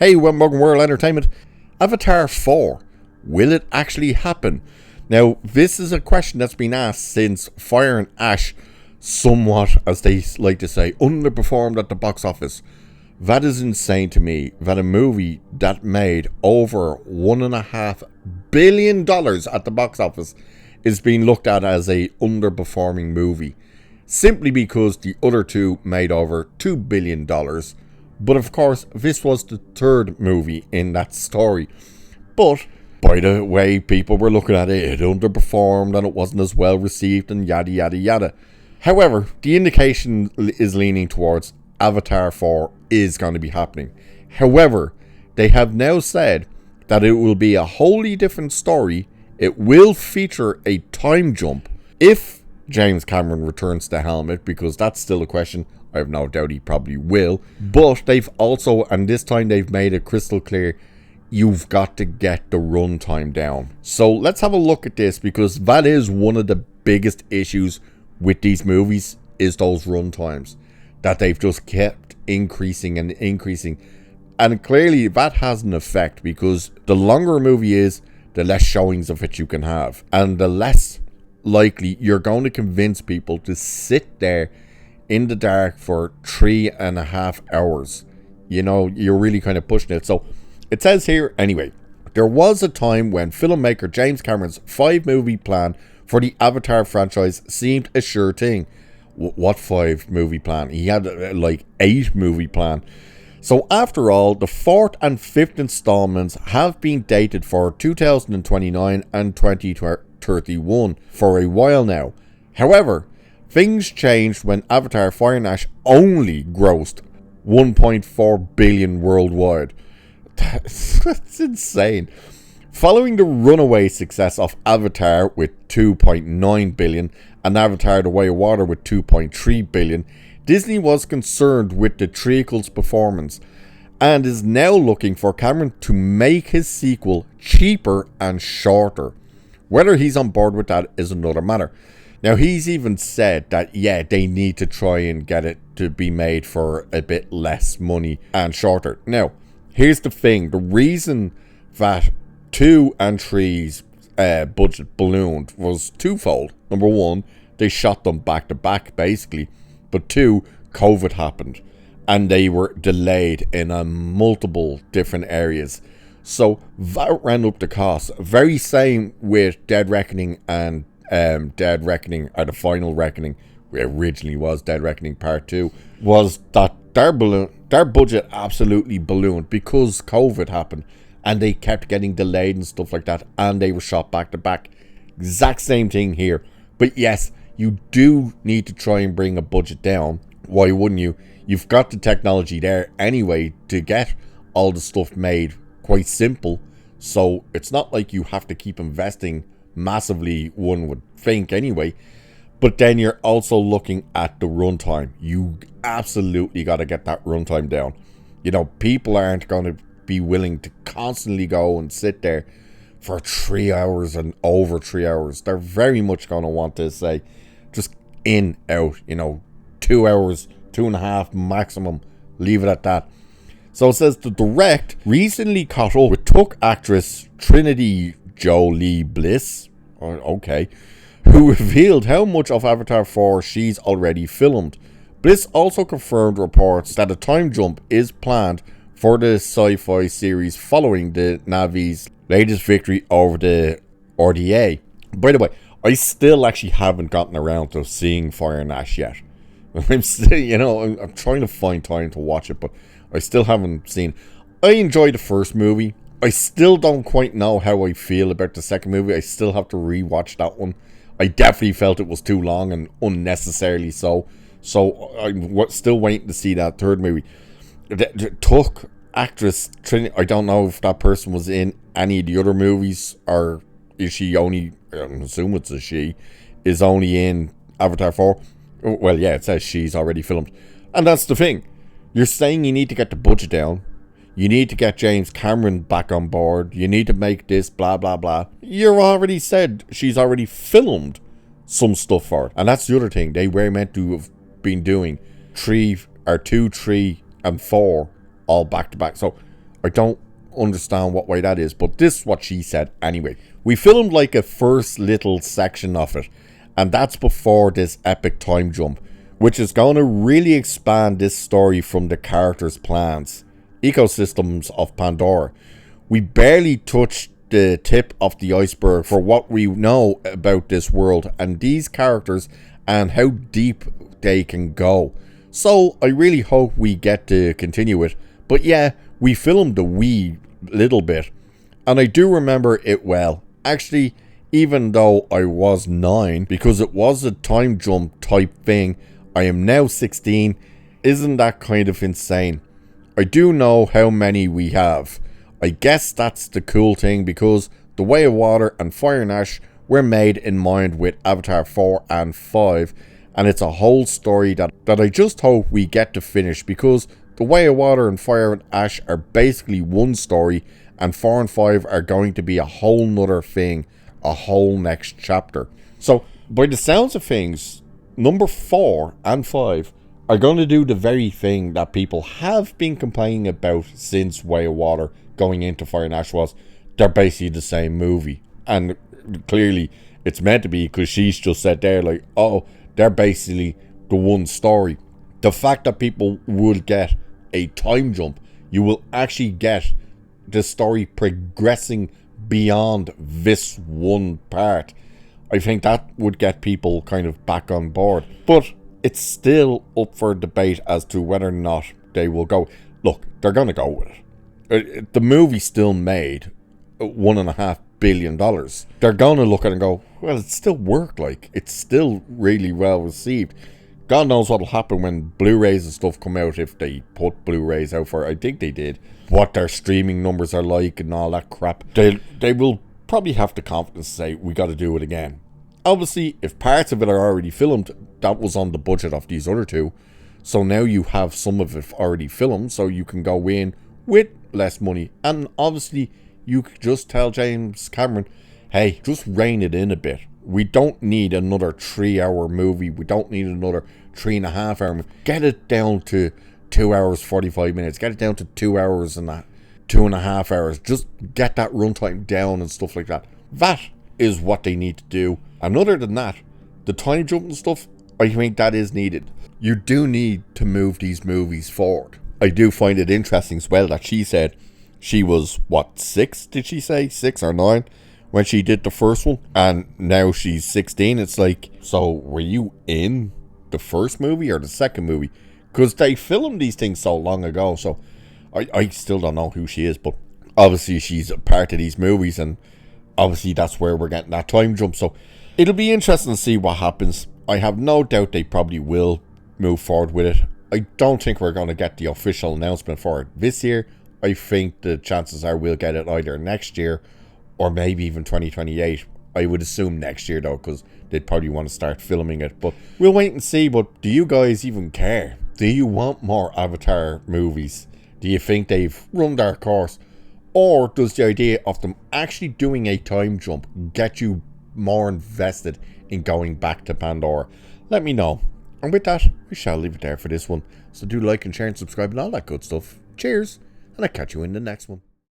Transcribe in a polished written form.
Hey, Morgan World Entertainment. Avatar 4. Will it actually happen? Now, this is a question that's been asked since Fire and Ash somewhat, as they like to say, underperformed at the box office. That is insane to me, that a movie that made over $1.5 billion at the box office is being looked at as a underperforming movie, simply because the other two made over $2 billion. But of course, this was the third movie in that story. But by the way people were looking at it, it underperformed and it wasn't as well received and yada yada yada. However, the indication is leaning towards Avatar 4 is going to be happening. However, they have now said that it will be a wholly different story. It will feature a time jump if James Cameron returns the helmet, because that's still a question. I have no doubt he probably will. But they've also, and this time they've made it crystal clear, you've got to get the runtime down. So let's have a look at this, because that is one of the biggest issues with these movies, is those runtimes. That they've just kept increasing and increasing. And clearly that has an effect, because the longer a movie is, the less showings of it you can have. And the less likely you're going to convince people to sit there in the dark for 3.5 hours. You know, you're really kind of pushing it. So it says here, anyway, there was a time when filmmaker James Cameron's 5-movie plan for the Avatar franchise seemed a sure thing. What 5-movie plan? He had like 8-movie plan. So after all, the 4th and 5th installments have been dated for 2029 and 2031 for a while now. However, things changed when Avatar Fire and Ash only grossed $1.4 billion worldwide. That's insane. Following the runaway success of Avatar with $2.9 billion and Avatar The Way of Water with $2.3 billion, Disney was concerned with the trequel's performance and is now looking for Cameron to make his sequel cheaper and shorter. Whether he's on board with that is another matter. Now, he's even said that, yeah, they need to try and get it to be made for a bit less money and shorter. Now, here's the thing. The reason that 2 and 3's budget ballooned was twofold. Number one, they shot them back to back, basically. But 2, COVID happened. And they were delayed in multiple different areas. So that ran up the cost. Very same with Dead Reckoning and Dead Reckoning, or the Final Reckoning, which originally was Dead Reckoning Part 2, was that their budget absolutely ballooned because COVID happened. And they kept getting delayed and stuff like that. And they were shot back to back. Exact same thing here. But yes, you do need to try and bring a budget down. Why wouldn't you? You've got the technology there anyway to get all the stuff made quite simple. So it's not like you have to keep investing massively, one would think anyway. But then you're also looking at the runtime. You absolutely got to get that runtime down. You know, people aren't going to be willing to constantly go and sit there for 3 hours and over 3 hours. They're very much going to want to say, just in, out, 2 hours, 2.5 maximum, leave it at that. So it says the direct recently caught up with Tuck actress Trinity Jolie Bliss, who revealed how much of Avatar 4 she's already filmed. Bliss also confirmed reports that a time jump is planned for the sci-fi series following the Navi's latest victory over the RDA. By the way, I still actually haven't gotten around to seeing Fire and Ash yet. I'm still, I'm trying to find time to watch it, but I still haven't seen. I enjoyed the first movie. I still don't quite know how I feel about the second movie. I still have to rewatch that one. I definitely felt it was too long and unnecessarily so. So I'm still waiting to see that third movie. Tuck actress Trinity, I don't know if that person was in any of the other movies, or is she only, I assume it's a she, is only in Avatar 4. Well, yeah, it says she's already filmed. And that's the thing. You're saying you need to get the budget down. You need to get James Cameron back on board. You need to make this blah, blah, blah. You already said she's already filmed some stuff for it. And that's the other thing. They were meant to have been doing 2, 3, and 4 all back to back. So I don't understand what way that is, but this is what she said anyway. We filmed like a first little section of it, and that's before this epic time jump, which is going to really expand this story from the characters' plans, ecosystems of Pandora. We barely touched the tip of the iceberg for what we know about this world and these characters and how deep they can go. So I really hope we get to continue it. But yeah, we filmed a wee little bit, and I do remember it well. Actually, even though I was 9, because it was a time jump type thing, I am now 16. Isn't that kind of insane? I do know how many we have. I guess that's the cool thing, because The Way of Water and Fire and Ash were made in mind with Avatar 4 and 5, and it's a whole story that I just hope we get to finish, because The Way of Water and Fire and Ash are basically one story, and 4 and 5 are going to be a whole nother thing, a whole next chapter. So, by the sounds of things, number 4 and 5 are going to do the very thing that people have been complaining about since Way of Water going into Fire and Ash was, they're basically the same movie. And clearly, it's meant to be, because she's just said there, like, oh, they're basically the one story. The fact that people will get a time jump, you will actually get the story progressing beyond this one part. I think that would get people kind of back on board. But it's still up for debate as to whether or not they will go. Look, they're going to go with it. The movie still made $1.5 billion. They're going to look at it and go, well, it still worked. Like, it's still really well received. God knows what'll happen when Blu-rays and stuff come out, if they put Blu-rays out for it. I think they did. What their streaming numbers are like and all that crap. They will probably have the confidence to say, we got to do it again. Obviously, if parts of it are already filmed, that was on the budget of these other two. So now you have some of it already filmed, so you can go in with less money. And obviously, you could just tell James Cameron, hey, just rein it in a bit. We don't need another 3-hour movie. We don't need another 3.5 hour movie. Get it down to 2 hours, 45 minutes. Get it down to 2 hours and that. 2.5 hours. Just get that runtime down and stuff like that. That is what they need to do. And other than that, the time jump and stuff, I think that is needed. You do need to move these movies forward. I do find it interesting as well that she said she was, 6, did she say? 6 or 9 when she did the first one. And now she's 16. It's like, so were you in the first movie or the second movie? Because they filmed these things so long ago. So I still don't know who she is. But obviously she's a part of these movies. And obviously that's where we're getting that time jump. So it'll be interesting to see what happens. I have no doubt they probably will move forward with it. I don't think we're going to get the official announcement for it this year. I think the chances are we'll get it either next year or maybe even 2028. I would assume next year though, because they'd probably want to start filming it. But we'll wait and see. But do you guys even care? Do you want more Avatar movies? Do you think they've run their course? Or does the idea of them actually doing a time jump get you more invested in going back to Pandora? Let me know. And with that, we shall leave it there for this one. So do like and share and subscribe and all that good stuff. Cheers, and I'll catch you in the next one.